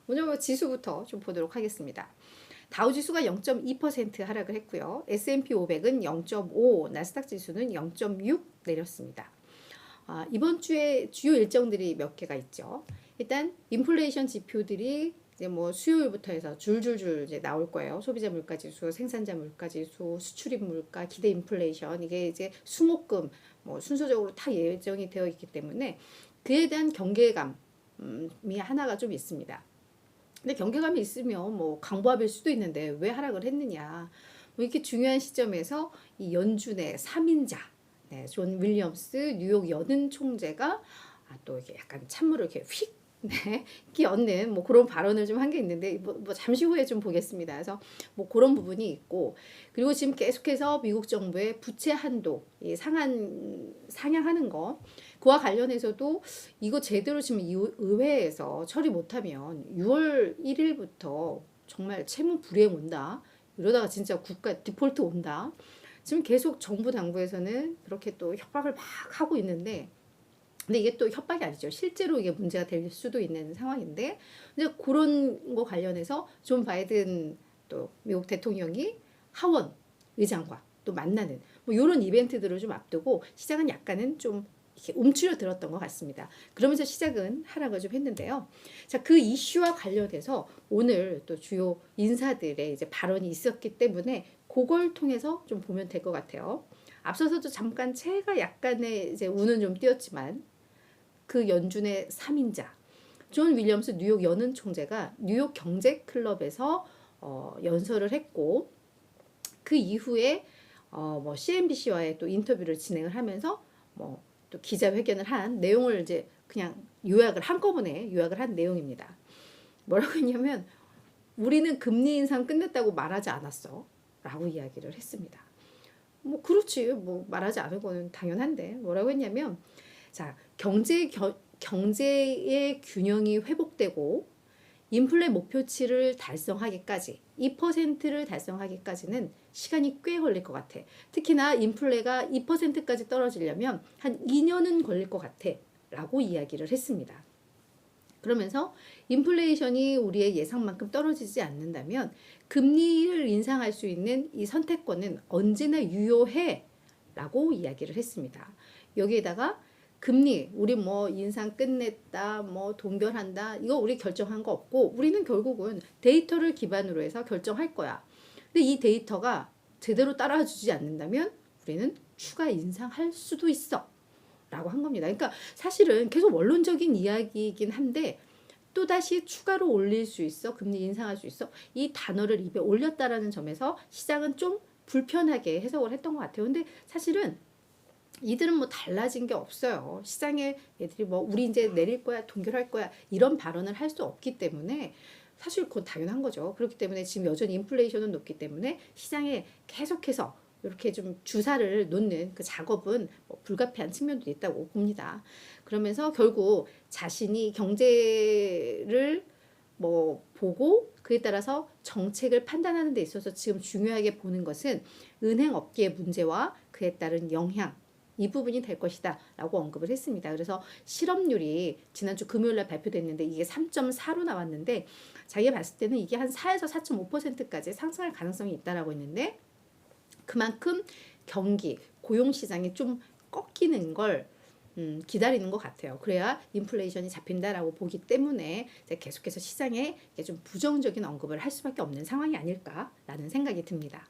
먼저 지수부터 좀 보도록 하겠습니다. 다우지수가 0.2% 하락을 했고요. S&P 500은 0.5, 나스닥 지수는 0.6 내렸습니다. 이번 주에 주요 일정들이 몇 개가 있죠. 일단 인플레이션 지표들이 이제 뭐 수요일부터 해서 줄줄줄 이제 나올 거예요. 소비자 물가 지수, 생산자 물가 지수, 수출입 물가, 기대 인플레이션, 이게 이제 수목금 뭐 순서적으로 다 예정이 되어 있기 때문에 그에 대한 경계감이 하나가 좀 있습니다. 근데 경계감이 있으면 뭐 강보합일 수도 있는데 왜 하락을 했느냐. 뭐 이렇게 중요한 시점에서 이 연준의 3인자, 네, 존 윌리엄스 뉴욕 연은 총재가 또 이렇게 약간 찬물을 이렇게 휙 네, 끼얹는 뭐 그런 발언을 좀 한 게 있는데 뭐 잠시 후에 좀 보겠습니다. 그래서 뭐 그런 부분이 있고, 그리고 지금 계속해서 미국 정부의 부채 한도 상향하는 거, 그와 관련해서도 이거 제대로 지금 의회에서 처리 못하면 6월 1일부터 정말 채무 불이행 온다. 이러다가 진짜 국가 디폴트 온다. 지금 계속 정부 당부에서는 그렇게 또 협박을 막 하고 있는데, 근데 이게 또 협박이 아니죠. 실제로 이게 문제가 될 수도 있는 상황인데, 이제 그런 거 관련해서 존 바이든 또 미국 대통령이 하원 의장과 또 만나는 뭐 이런 이벤트들을 좀 앞두고 시장은 약간은 좀 이렇게 움츠러들었던 것 같습니다. 그러면서 시작은 하락을 좀 했는데요. 자, 그 이슈와 관련해서 오늘 또 주요 인사들의 이제 발언이 있었기 때문에 그걸 통해서 좀 보면 될 것 같아요. 앞서서도 잠깐 채가 약간의 이제 운은 좀 띄었지만 그 연준의 3인자 존 윌리엄스 뉴욕 연은 총재가 뉴욕 경제 클럽에서 연설을 했고, 그 이후에 뭐 CNBC와의 또 인터뷰를 진행을 하면서 뭐 또 기자회견을 한 내용을 이제 그냥 한꺼번에 요약을 한 내용입니다. 뭐라고 했냐면, 우리는 금리 인상 끝냈다고 말하지 않았어 라고 이야기를 했습니다. 뭐 그렇지, 뭐 말하지 않은 거는 당연한데, 뭐라고 했냐면, 자, 경제의 균형이 회복되고 인플레 목표치를 달성하기까지 2%를 달성하기까지는 시간이 꽤 걸릴 것 같아. 특히나 인플레가 2%까지 떨어지려면 한 2년은 걸릴 것 같아 라고 이야기를 했습니다. 그러면서 인플레이션이 우리의 예상만큼 떨어지지 않는다면 금리를 인상할 수 있는 이 선택권은 언제나 유효해 라고 이야기를 했습니다. 여기에다가 금리, 우리 뭐 인상 끝냈다, 뭐 동결한다, 이거 우리 결정한 거 없고, 우리는 결국은 데이터를 기반으로 해서 결정할 거야. 근데 이 데이터가 제대로 따라주지 않는다면 우리는 추가 인상할 수도 있어 라고 한 겁니다. 그러니까 사실은 계속 원론적인 이야기이긴 한데, 또다시 추가로 올릴 수 있어, 금리 인상할 수 있어, 이 단어를 입에 올렸다라는 점에서 시장은 좀 불편하게 해석을 했던 것 같아요. 근데 사실은 이들은 뭐 달라진 게 없어요. 시장에 얘들이 뭐 우리 이제 내릴 거야, 동결할 거야, 이런 발언을 할 수 없기 때문에 사실 그건 당연한 거죠. 그렇기 때문에 지금 여전히 인플레이션은 높기 때문에 시장에 계속해서 이렇게 좀 주사를 놓는 그 작업은 뭐 불가피한 측면도 있다고 봅니다. 그러면서 결국 자신이 경제를 뭐 보고 그에 따라서 정책을 판단하는 데 있어서 지금 중요하게 보는 것은 은행 업계의 문제와 그에 따른 영향, 이 부분이 될 것이다 라고 언급을 했습니다. 그래서 실업률이 지난주 금요일날 발표됐는데 이게 3.4로 나왔는데, 자기가 봤을 때는 이게 한 4에서 4.5%까지 상승할 가능성이 있다라고 했는데, 그만큼 경기, 고용시장이 좀 꺾이는 걸 기다리는 것 같아요. 그래야 인플레이션이 잡힌다라고 보기 때문에 계속해서 시장에 좀 부정적인 언급을 할 수밖에 없는 상황이 아닐까라는 생각이 듭니다.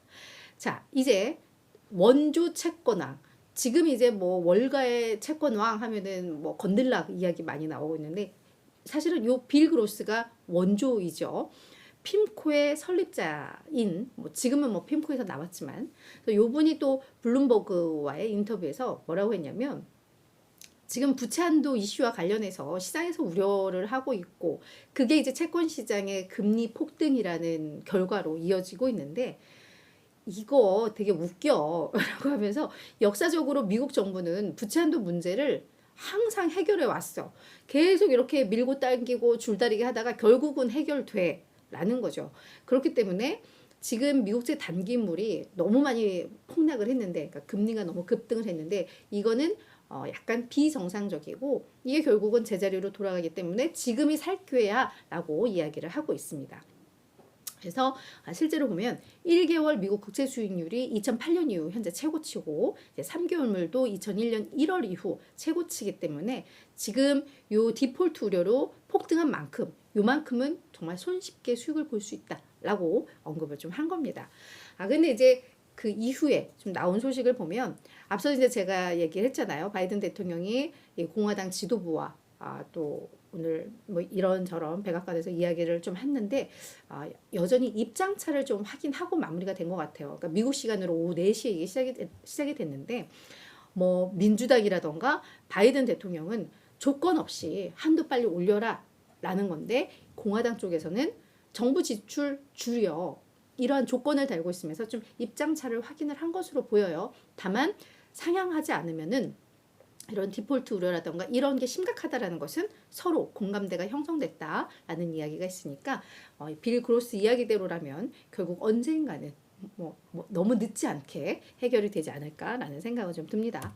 자, 이제 원조 채권왕. 지금 이제 뭐 월가의 채권왕 하면은 뭐 건들락 이야기 많이 나오고 있는데, 사실은 요 빌 그로스가 원조이죠. 핌코의 설립자인, 뭐 지금은 뭐 핌코에서 나왔지만, 요 분이 또 블룸버그와의 인터뷰에서 뭐라고 했냐면, 지금 부채 한도 이슈와 관련해서 시장에서 우려를 하고 있고, 그게 이제 채권 시장의 금리 폭등이라는 결과로 이어지고 있는데, 이거 되게 웃겨 라고 하면서, 역사적으로 미국 정부는 부채 한도 문제를 항상 해결해 왔어. 계속 이렇게 밀고 당기고 줄다리기 하다가 결국은 해결돼 라는 거죠. 그렇기 때문에 지금 미국제 단기물이 너무 많이 폭락을 했는데, 그러니까 금리가 너무 급등을 했는데, 이거는 약간 비정상적이고 이게 결국은 제자리로 돌아가기 때문에 지금이 살 기회야라고 이야기를 하고 있습니다. 그래서 실제로 보면 1개월 미국 국채 수익률이 2008년 이후 현재 최고치고 3개월물도 2001년 1월 이후 최고치이기 때문에 지금 요 디폴트 우려로 폭등한 만큼 요만큼은 정말 손쉽게 수익을 볼 수 있다라고 언급을 좀 한 겁니다. 근데 이제 그 이후에 좀 나온 소식을 보면 앞서 이제 제가 얘기를 했잖아요. 바이든 대통령이 공화당 지도부와 또 오늘 뭐 이런저런 백악관에서 이야기를 좀 했는데 여전히 입장차를 좀 확인하고 마무리가 된 것 같아요. 그러니까 미국 시간으로 오후 4시에 이게 시작이 됐는데 뭐 민주당이라던가 바이든 대통령은 조건 없이 한도 빨리 올려라 라는 건데 공화당 쪽에서는 정부 지출 줄여 이러한 조건을 달고 있으면서 좀 입장차를 확인을 한 것으로 보여요. 다만 상향하지 않으면은 이런 디폴트 우려라던가 이런 게 심각하다라는 것은 서로 공감대가 형성됐다라는 이야기가 있으니까 빌 그로스 이야기대로라면 결국 언젠가는 너무 늦지 않게 해결이 되지 않을까라는 생각은 좀 듭니다.